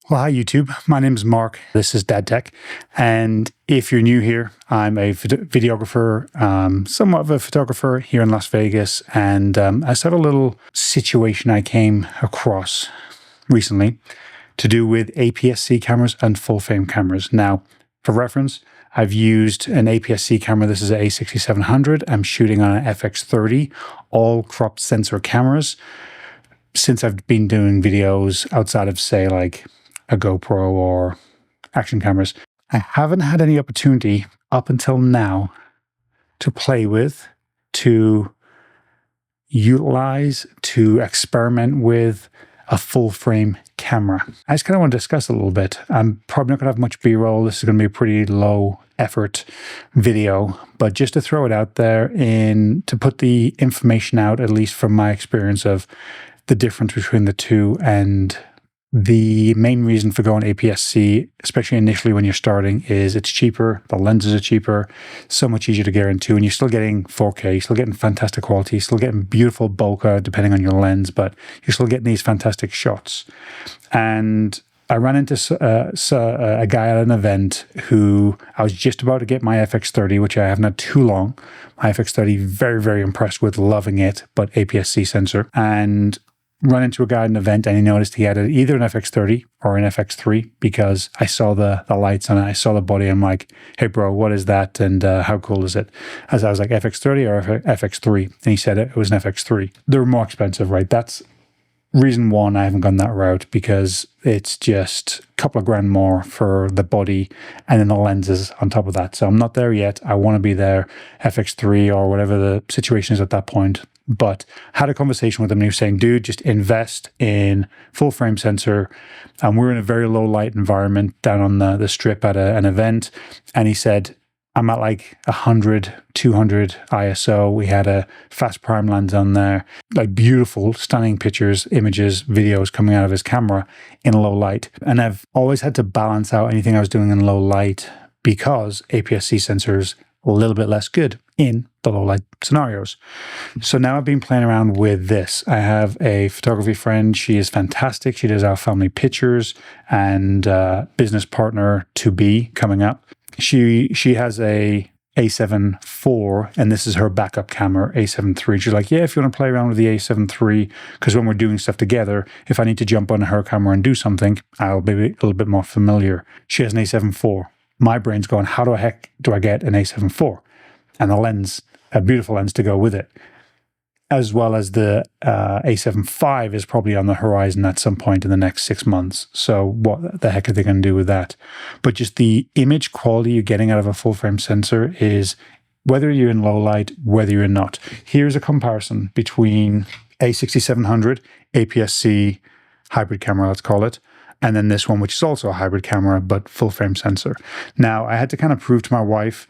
Well, hi YouTube. My name is Mark. This is Dad Tech. And if you're new here, I'm a videographer, somewhat of a photographer here in Las Vegas. And I just have a little situation I came across recently to do with APS-C cameras and full frame cameras. Now, for reference, I've used an APS-C camera. This is an A6700. I'm shooting on an FX30, all cropped sensor cameras. Since I've been doing videos outside of, say, like a GoPro or action cameras, I haven't had any opportunity up until now to play with, to utilize, to experiment with a full frame camera. I just kind of want to discuss a little bit. I'm probably not going to have much B-roll. This is going to be a pretty low effort video, but just to throw it out there and to put the information out, at least from my experience of the difference between the two. And the main reason for going APS-C, especially initially when you're starting, is it's cheaper, the lenses are cheaper, so much easier to get into, and you're still getting 4K, you're still getting fantastic quality, you're still getting beautiful bokeh depending on your lens, but you're still getting these fantastic shots. And I ran into a guy at an event who I was just about to get my FX30, which I haven't had too long. My FX30, very, very impressed with, loving it, but APS-C sensor. And run into a guy at an event, and he noticed he had either an FX30 or an FX3 because I saw the lights on it, I saw the body. I'm like, hey bro, what is that? And how cool is it? As I was like, FX30 or FX3? And he said it was an FX3. They're more expensive, right? That's reason one I haven't gone that route, because it's just a couple of grand more for the body and then the lenses on top of that. So I'm not there yet. I want to be there, FX3 or whatever the situation is at that point. But had a conversation with him and he was saying, dude, just invest in full frame sensor. And we're in a very low light environment down on the strip at an event. And he said, I'm at like 100, 200 ISO. We had a fast prime lens on there, like beautiful, stunning pictures, images, videos coming out of his camera in low light. And I've always had to balance out anything I was doing in low light because APS-C sensors a little bit less good in the low light scenarios. So now I've been playing around with this. I have a photography friend. She is fantastic. She does our family pictures, and business partner to be coming up. She has a A7 IV, and this is her backup camera, A7 III. She's like, yeah, if you want to play around with the A7 III, because when we're doing stuff together, if I need to jump on her camera and do something, I'll be a little bit more familiar. She has an A7 IV. My brain's going, how the heck do I get an A7 IV? And a lens, a beautiful lens to go with it, as well as the A7iv is probably on the horizon at some point in the next 6 months. So what the heck are they going to do with that? But just the image quality you're getting out of a full frame sensor is, whether you're in low light, whether you're not. Here's a comparison between A6700, APS-C hybrid camera, let's call it, and then this one, which is also a hybrid camera, but full frame sensor. Now, I had to kind of prove to my wife,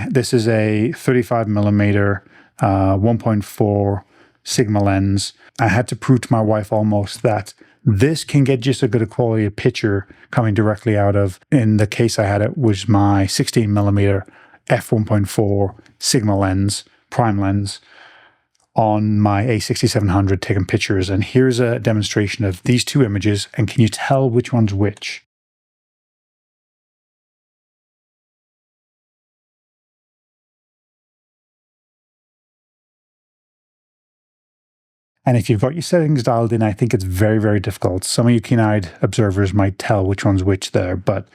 this is a 35 millimeter 1.4 Sigma lens. I had to prove to my wife almost that this can get just as good a quality of picture coming directly out of, in the case I had, it was my 16 millimeter f1.4 Sigma lens, prime lens, on my A6700 taking pictures. And here's a demonstration of these two images, and can you tell which one's which? And if you've got your settings dialed in, I think it's very, very difficult. Some of you keen-eyed observers might tell which one's which there, but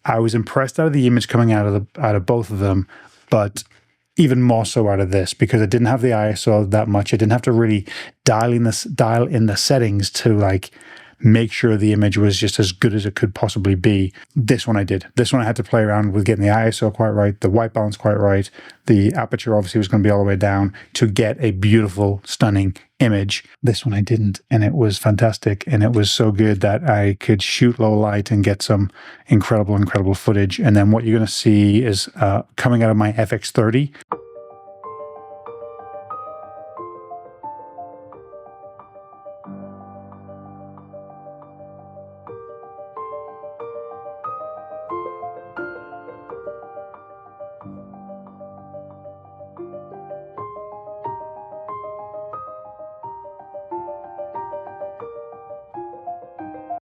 I was impressed out of the image coming out of both of them, but even more so out of this, because it didn't have the ISO that much. I didn't have to really dial in the settings to like make sure the image was just as good as it could possibly be. This one I did. This one I had to play around with getting the ISO quite right, the white balance quite right. The aperture obviously was going to be all the way down to get a beautiful, stunning image. This one I didn't, and it was fantastic, and it was so good that I could shoot low light and get some incredible footage. And then what you're going to see is coming out of my FX30.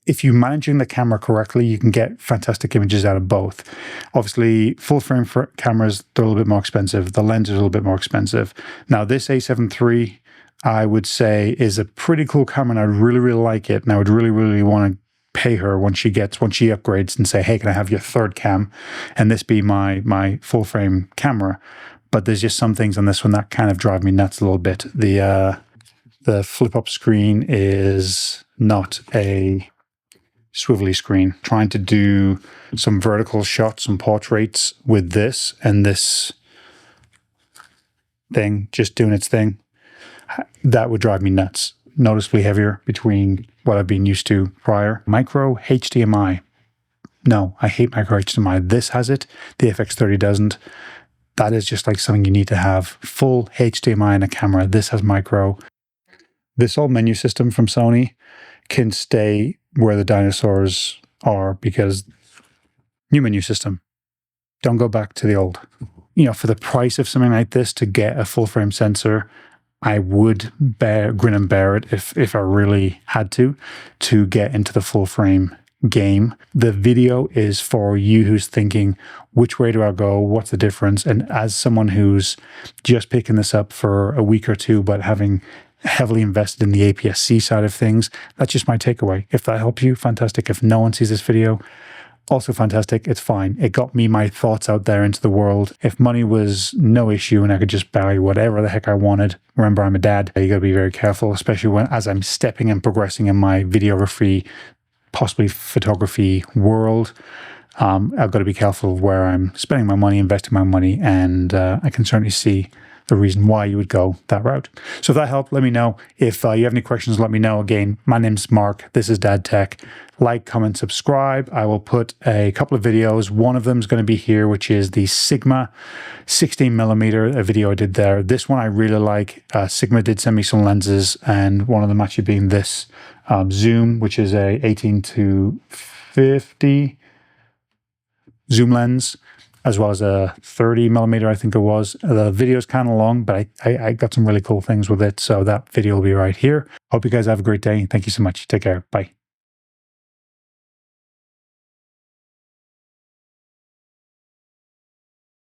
if you're managing the camera correctly, you can get fantastic images out of both. Obviously, full frame cameras, they're a little bit more expensive. The lens is a little bit more expensive. Now, this A7 III, I would say, is a pretty cool camera, and I really, really like it. And I would really, really want to pay her once she upgrades and say, hey, can I have your third cam? And this be my full frame camera. But there's just some things on this one that kind of drive me nuts a little bit. The flip up screen is not a swivelly screen. Trying to do some vertical shots, some portraits with this and this thing just doing its thing, that would drive me nuts. Noticeably heavier between what I've been used to prior. Micro HDMI. No, I hate micro HDMI. This has it. The FX30 doesn't. That is just like something you need to have. Full HDMI in a camera. This has micro. This old menu system from Sony can stay where the dinosaurs are, because new menu system. Don't go back to the old. You know, for the price of something like this, to get a full frame sensor, I would grin and bear it if I really had to get into the full frame game. The video is for you who's thinking, which way do I go? What's the difference? And as someone who's just picking this up for a week or two, but having heavily invested in the APS-C side of things, that's just my takeaway. If that helps you, fantastic. If no one sees this video, also fantastic. It's fine. It got me my thoughts out there into the world. If money was no issue and I could just buy whatever the heck I wanted, remember, I'm a dad. You got to be very careful, especially as I'm stepping and progressing in my videography, possibly photography world. I've got to be careful of where I'm spending my money, investing my money, and I can certainly see the reason why you would go that route. So if that helped, let me know. If you have any questions, let me know. Again, my name's Mark. This is Dad Tech. Like, comment, subscribe. I will put a couple of videos. One of them is going to be here, which is the Sigma 16mm, a video I did there. This one I really like. Sigma did send me some lenses, and one of them actually being this zoom, which is a 18-50 zoom lens, as well as a 30mm, I think it was. The video is kind of long, but I got some really cool things with it. So that video will be right here. Hope you guys have a great day. Thank you so much. Take care. Bye.